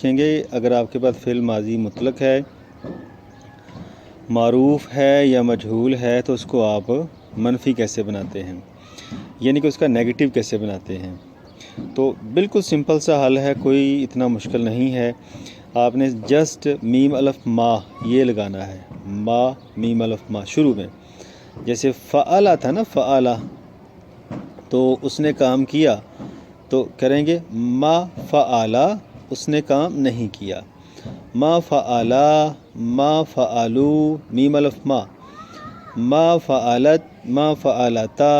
دیکھیں گے اگر آپ کے پاس فعل ماضی مطلق ہے، معروف ہے یا مجہول ہے تو اس کو آپ منفی کیسے بناتے ہیں، یعنی کہ اس کا نیگیٹو کیسے بناتے ہیں۔ تو بالکل سمپل سا حل ہے، کوئی اتنا مشکل نہیں ہے۔ آپ نے جسٹ میم الف ما یہ لگانا ہے، ما میم الف ما شروع میں، جیسے فعلا تھا نا، فعلا تو اس نے کام کیا، تو کریں گے ما فعلا اس نے کام نہیں کیا، ما فعلا ما فعلو میم الف ما فعلت ما فعلتا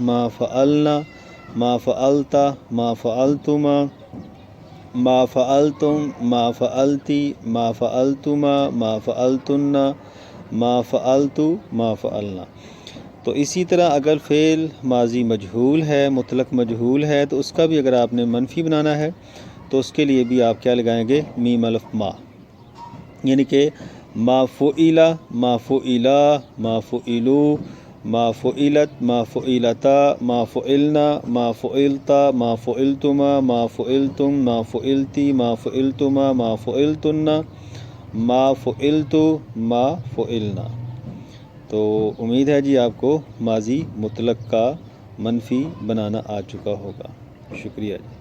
ما فعلنا ما فعلتا ما فعلتما ما فعلتم ما فعلتی ما فعلتما ما فعلتن ما فعلتو ما فعلنا۔ تو اسی طرح اگر فعل ماضی مجہول ہے، مطلق مجہول ہے، تو اس کا بھی اگر آپ نے منفی بنانا ہے تو اس کے لیے بھی آپ کیا لگائیں گے، میم الف ما، یعنی کہ ما فعلا ما فعلا ما فعلو ما فعلت ما فعلتا ما فعلنا ما فعلتا ما فعلتما ما فعلتم ما فعلتی ما فعلتما ما فعلتن ما فعلتو ما فعلنا۔ تو امید ہے جی آپ کو ماضی مطلق کا منفی بنانا آ چکا ہوگا۔ شکریہ جی۔